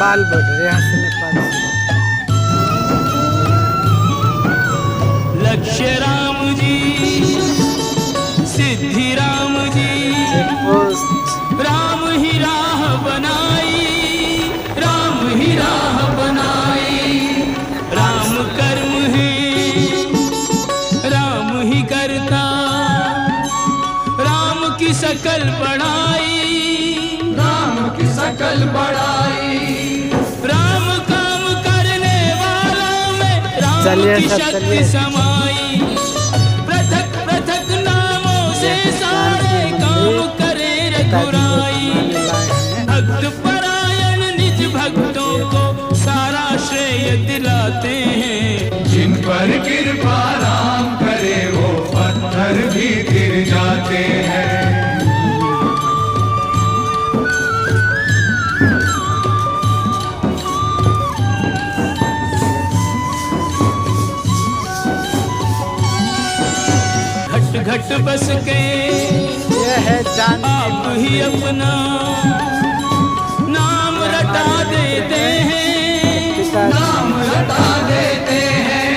Nepal border, यहाँ से नेपाल से। लक्ष्य राम जी, सिद्धि राम जी, राम ही राह बनाई, राम ही राह बनाई। राम कर्म है, राम ही करता, राम की सकल बड़ाई, राम की सकल बड़ाई। राम काम करने वालों में राम की शक्ति समाई। पृथक पृथक नामों से सारे काम करे रघुराई। भक्त परायण निज भक्तों को सारा श्रेय दिलाते हैं। जिन पर कृपा राम करे वो पत्थर भी गिर जाते हैं। घट घट बस के ये है जान आप ही अपना नाम रटा देते हैं, नाम रटा देते हैं।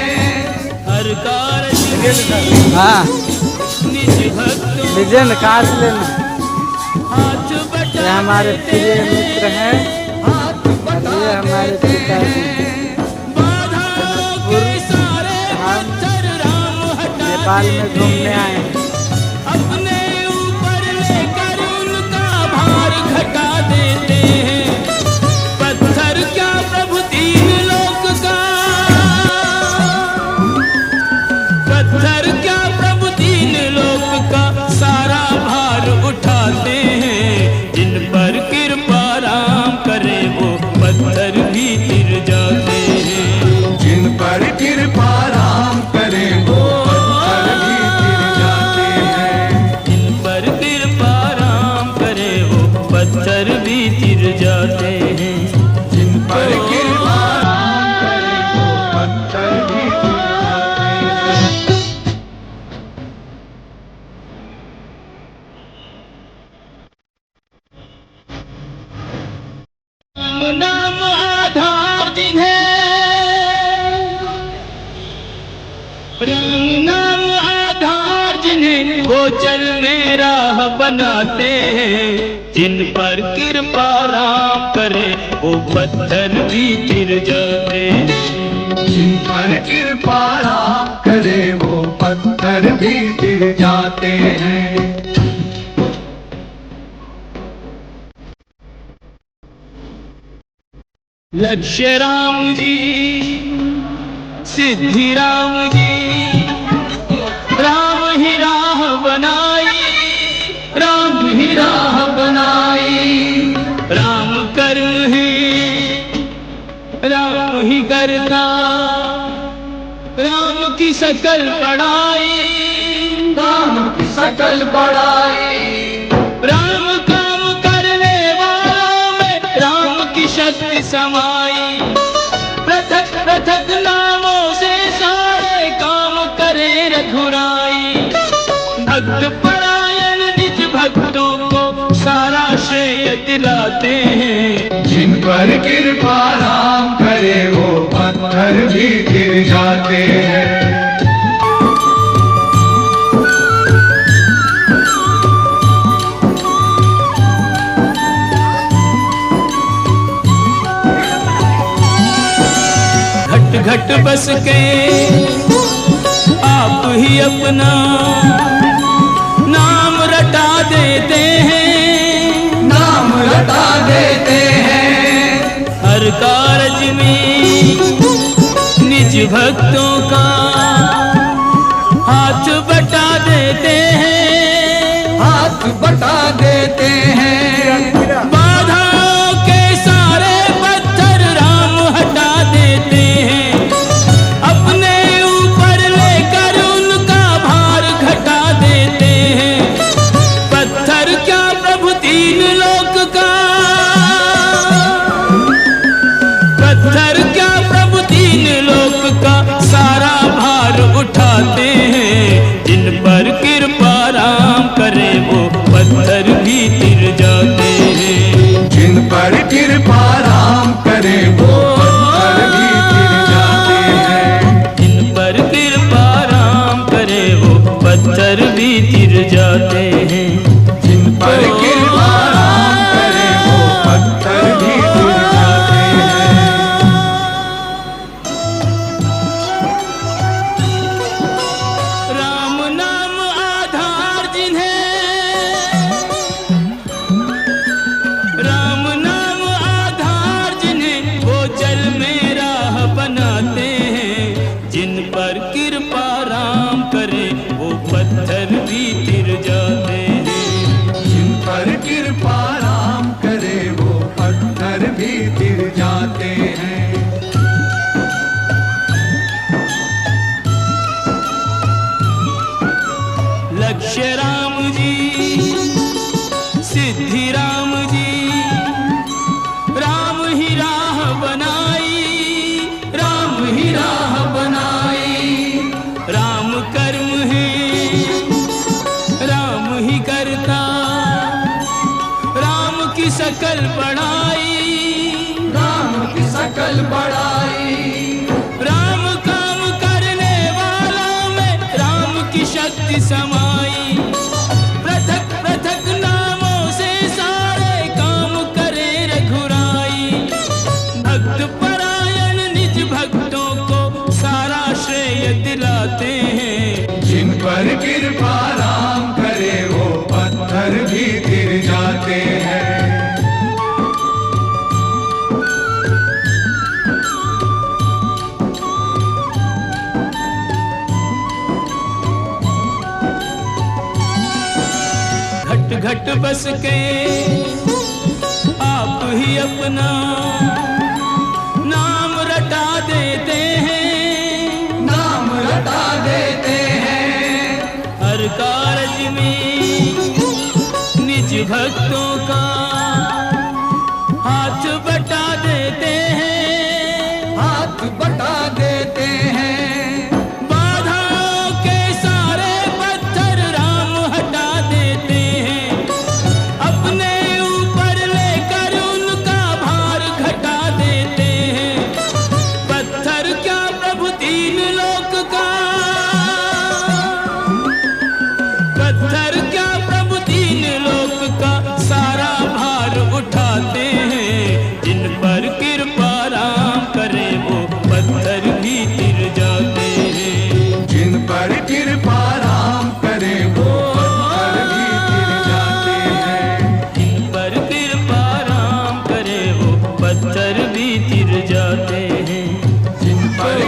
हर कार्य हाँ निज भक्तों लीजिए ना, कहाँ से लेना? हाथ ये बटा हमारे प्रिय मित्र हैं, ये हमारे पिता हैं। बाधाओं के सारे पत्थर राम हटा नेपाल में घूमने आए हैं। अपने ऊपर लेकर उनका भार घटा देते हैं। पत्थर क्या प्रभु तीन लोक का, पत्थर क्या प्रभु तीन लोक का सारा भार उठाते हैं। जिन पर कृपा राम करे वो पत्थर भी गिर जाते हैं। जिन पर कृपा राम करे वो पत्थर भी गिर जाते हैं। जिन पर कृपा राम करे वो पत्थर भी गिर जाते हैं। जिन पर कृपा राम करे वो पत्थर भी गिर जाते हैं। राम नाम आधार जिन्हें, राम नाम आधार जिन्हें वो चल में राह बनाते हैं। जिन पर कृपा राम करे वो पत्थर भी गिर जाते हैं। जिन पर कृपा राम करे वो पत्थर भी गिर जाते हैं। लक्ष्य राम जी, सिद्धि राम जी, राम ही राह बनाई, राम ही राह बनाई। राम कर्म है, राम ही करता, राम की सकल बड़ाई, राम की सकल बड़ाई। राम काम करने वालों में राम की शक्ति समाई। पृथक पृथक नामों से सारे काम करे रघुराई। भक्त परायण निज भक्तों को सारा श्रेय दिलाते हैं। जिन पर कृपा राम करे वो पत्थर भी गिर जाते हैं। घट घट बस के आप ही अपना नाम रटा देते हैं, नाम रटा देते हैं। हर कार्य में निज भक्तों का हाथ बटा देते हैं, हाथ बटा देते हैं। बाधाओं के सारे पत्थर राम हटा देते हैं। अपने ऊपर लेकर उनका भार घटा देते हैं। पत्थर क्या प्रभु तीन लोक का, पत्थर क्या प्रभु तीन लोक का सारा भार उठाते हैं। जिन पर कृपा राम करे वो पत्थर भी गिर जाते पत्थर भी तिर जाते हैं। जिन पर कृपा राम करे वो पत्थर भी तिर जाते हैं। लक्ष्य राम जी, सिद्धि राम जी, राम ही राह बनाई, राम ही राह बनाई। राम कर्म है, राम ही करता, राम की सकल बड़ाई, राम की सकल बड़ाई। राम काम करने वाला में राम की शक्ति समाई। पृथक पृथक नामों से सारे काम करे रघुराई। भक्त परायण निज भक्तों को सारा श्रेय दिलाते हैं। जिन पर कृपा राम करे वो पत्थर भी तिर जाते हैं। घट घट बस के आप ही अपना नाम रटा देते हैं, नाम रटा देते हैं। हर कारज में निज भक्तों का हाथ बटा देते हैं, हाथ बटा देते हैं। बाधाओं के सारे पत्थर राम हटा देते हैं। अपने ऊपर लेकर उनका भार घटा देते हैं। पत्थर क्या प्रभु तीन लोक का, पत्थर क्या प्रभु तीन लोक का सारा भार उठाते हैं। जिन पर कृपा राम करे वो पत्थर भी तिर जाते हैं। जिन पर कृपा राम करे वो पत्थर भी तिर जाते हैं। जिन पर कृपा राम करे वो पत्थर भी तिर जाते हैं। जिन पर